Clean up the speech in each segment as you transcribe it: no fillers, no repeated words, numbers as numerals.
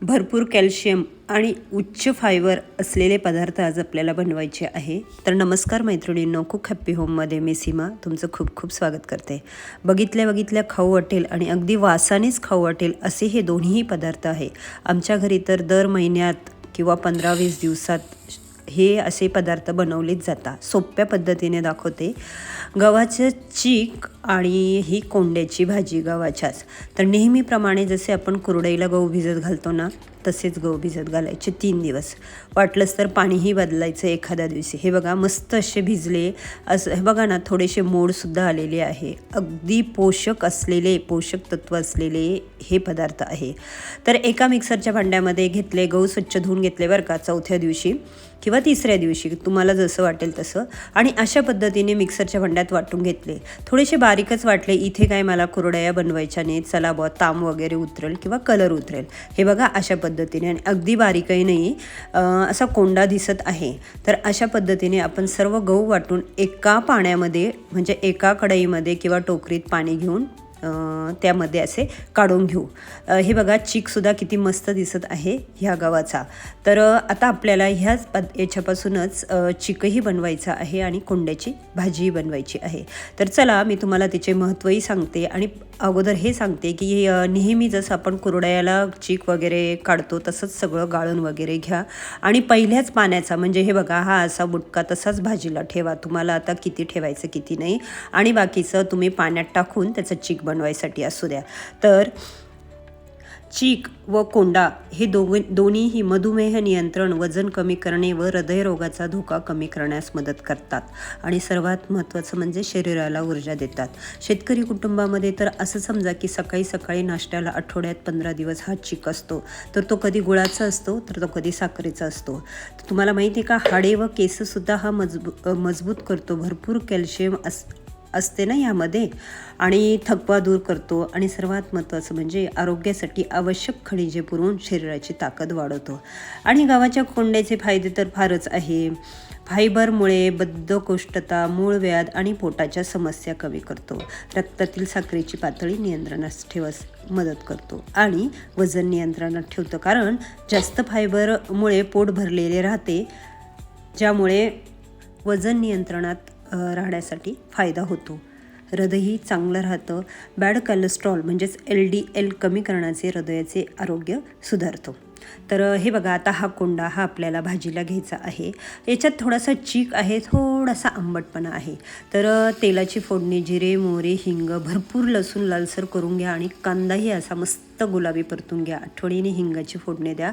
भरपूर कॅल्शियम आणि उच्च फायबर असलेले पदार्थ आज आपल्याला बनवायचे आहे. तर नमस्कार मैत्रिणींनो, कुक हॅप्पी होममध्ये मी सीमा तुमचं खूप खूप स्वागत करते. बघितल्या खाऊ वाटेल आणि अगदी वासानेच खाऊ वाटेल असे हे दोन्ही पदार्थ आहे. आमच्या घरी तर दर महिन्यात किंवा 15-20 दिवसात हे असे पदार्थ बनवलेच जातात. सोप्या पद्धतीने दाखवते. गव्हाचं चीक आणि ही कोंड्याची भाजी गव्हाच्याच. तर नेहमीप्रमाणे जसे आपण कुरडईला गहू भिजत घालतो ना, तसेच गहू भिजत घालायचे 3 दिवस. वाटलंच तर पाणीही बदलायचं एखाद्या दिवशी. हे बघा मस्त असे भिजले. असं हे बघा ना, थोडेसे मोडसुद्धा आलेले आहे. अगदी पोषक तत्व असलेले हे पदार्थ आहे. तर एका मिक्सरच्या भांड्यामध्ये घेतले, गहू स्वच्छ धुवून घेतले बरं का, चौथ्या दिवशी किंवा तिसऱ्या दिवशी तुम्हाला जसं वाटेल तसं. आणि अशा पद्धतीने मिक्सरच्या भांड्यात वाटून घेतले. थोडेसे बारीकच वाटले. इथे काय मला कुरडया बनवायच्या नाहीत, चला बुवा ताम वगैरे उतरेल किंवा कलर उतरेल. हे बघा अशा पद्धतीने, आणि अगदी बारीकही नाही, असा कोंडा दिसत आहे. तर अशा पद्धतीने आपण सर्व गहू वाटून एका पाण्यामध्ये म्हणजे एका कढईमध्ये किंवा टोकरीत पाणी घेऊन त्यामध्ये असे काढून घेऊ. हे बघा चीकसुद्धा किती मस्त दिसत आहे ह्या गव्हाचा. तर आता आपल्याला याच्यापासूनच चीकही बनवायचा आहे आणि कोंड्याची भाजीही बनवायची आहे. तर चला मी तुम्हाला त्याचे महत्त्वही सांगते आणि अगोदर हे सांगते की नेहमी जसं आपण कुरडयाला चीक वगैरे काढतो तसंच सगळं गाळून वगैरे घ्या. आणि पहिल्याच पाण्याचा म्हणजे हे बघा हा असा बुटका तसाच भाजीला ठेवा. तुम्हाला आता किती ठेवायचं किती नाही, आणि बाकीचं तुम्ही पाण्यात टाकून त्याचं चीक बनवायसाठी असू द्या. तर चीक व कोंडा हे दोन्हीही मधुमेह नियंत्रण, वजन कमी करणे व हृदयरोगाचा धोका कमी करण्यास मदत करतात. आणि सर्वात महत्त्वाचं म्हणजे शरीराला ऊर्जा देतात. शेतकरी कुटुंबामध्ये तर असं समजा की सकाळी सकाळी नाश्त्याला आठवड्यात 15 दिवस हा चीक असतो. तर तो कधी गुळाचा असतो तर तो कधी साखरेचा असतो. तर तुम्हाला माहिती आहे का, हाडे व केससुद्धा हा मजबूत करतो. भरपूर कॅल्शियम असते ना यामध्ये, आणि थकवा दूर करतो. आणि सर्वात महत्त्वाचं म्हणजे आरोग्यासाठी आवश्यक खनिजे पुरवून शरीराची ताकद वाढवतो. आणि गव्हाच्या कोंड्याचे फायदे तर फारच आहे. फायबरमुळे बद्धकोष्ठता, मूळव्याध आणि पोटाच्या समस्या कमी करतो. रक्तातील साखरेची पातळी नियंत्रणात ठेवास मदत करतो आणि वजन नियंत्रणात ठेवतं. कारण जास्त फायबरमुळे पोट भरलेले राहते, ज्यामुळे वजन नियंत्रणात राहण्यासाठी फायदा होतो. हृदयही चांगलं राहतं. बॅड कोलेस्ट्रॉल म्हणजेच LDL कमी करण्याचे हृदयाचे आरोग्य सुधारतो. तर हे बघा आता हा कोंडा हा आपल्याला भाजीला घ्यायचा आहे. याच्यात थोडासा चीक आहे, थोडासा आंबटपणा आहे. तर तेलाची फोडणी, जिरे, मोहरी, हिंग, भरपूर लसूण लालसर करून घ्या आणि कांदाही असा मस्त गुलाबी परतून घ्या. आठवणीने हिंगाची फोडणी द्या.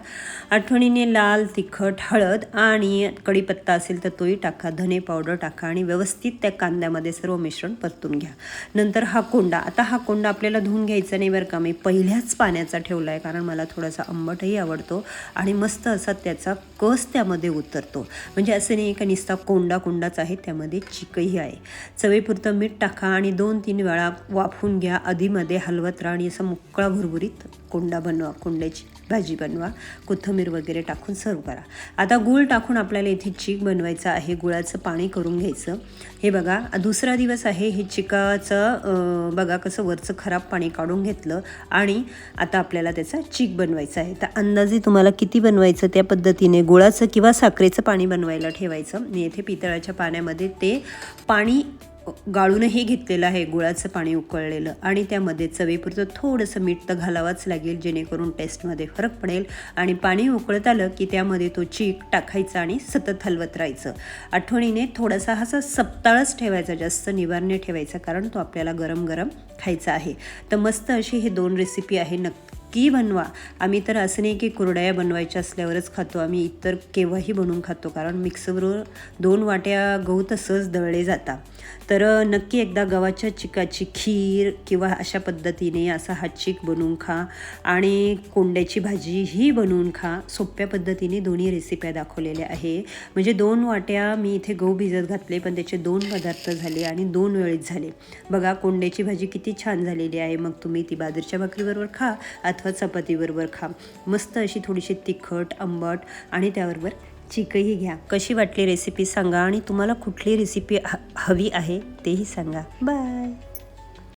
आठवणीने लाल तिखट, हळद आणि कढीपत्ता असेल तर तोही टाका, धने पावडर टाका आणि व्यवस्थित त्या कांद्यामध्ये सर्व मिश्रण परतून घ्या. नंतर हा कोंडा, आता हा कोंडा आपल्याला धुवून घ्यायचा नाही बरं का, मी पहिल्याच पाण्याचा ठेवला आहे कारण मला थोडासा आंबटही आवडतो आणि मस्त असा त्याचा कस त्यामध्ये उतरतो. म्हणजे असं नाही का नुसता कोंडाच आहे, त्यामध्ये चिकही आहे. चवीपुरतं मीठ टाका आणि 2-3 वेळा वाफवून घ्या. आधीमध्ये हलवत राहा आणि असा मोकळा भुरभुरीत कोंडा बनवा, कोंड्याची भाजी बनवा. कोथिंबीर वगैरे टाकून सर्व करा. आता गूळ टाकून आपल्याला इथे चीक बनवायचं आहे. गुळाचं पाणी करून घ्यायचं. हे बघा दुसरा दिवस आहे. हे चिकाचं बघा कसं वरचं खराब पाणी काढून घेतलं आणि आता आपल्याला त्याचा चीक बनवायचा आहे. तर अंदाजे तुम्हाला किती बनवायचं त्या पद्धतीने गुळाचं किंवा साखरेचं पाणी बनवायला ठेवायचं. मी येथे पितळाच्या पाण्यामध्ये ते पाणी गाळूनही घेतलेलं आहे, गुळाचं पाणी उकळलेलं, आणि त्यामध्ये चवीपुरतं थोडंसं मीठ तर घालावंच लागेल जेणेकरून टेस्टमध्ये फरक पडेल. आणि पाणी उकळत आलं की त्यामध्ये तो चीक टाकायचा आणि सतत हलवत राहायचं. आठवणीने थोडासा असा सपताळच ठेवायचा, जास्त निवारणे ठेवायचा, कारण तो आपल्याला गरम गरम खायचा आहे. तर मस्त अशी हे 2 रेसिपी आहे, नक्की बनवा. आम्ही तर असं नाही की कुरडया बनवायच्या असल्यावरच खातो, आम्ही इतर केव्हाही बनवून खातो, कारण मिक्सरवर 2 वाट्या गहू तर सहज दळले जातात. तर नक्की एकदा गव्हाच्या चिकाची खीर किंवा अशा पद्धतीने असा हा चीक बनवून खा आणि कोंड्याची भाजीही बनवून खा. सोप्या पद्धतीने दोन्ही रेसिप्या दाखवलेल्या आहे. म्हणजे 2 वाट्या मी इथे गहू भिजत घातले, पण त्याचे 2 पदार्थ झाले आणि 2 वेळेस झाले. बघा कोंड्याची भाजी किती छान झालेली आहे. मग तुम्ही ती बाजरीच्या भाकरीबरोबर खा अथवा चपातीबरोबर खा. मस्त अशी थोडीशी तिखट, आंबट आणि त्याबरोबर चिकही घ्या. कशी वाटली रेसिपी सांगा आणि तुम्हाला कुठली रेसिपी हवी आहे तेही सांगा. बाय.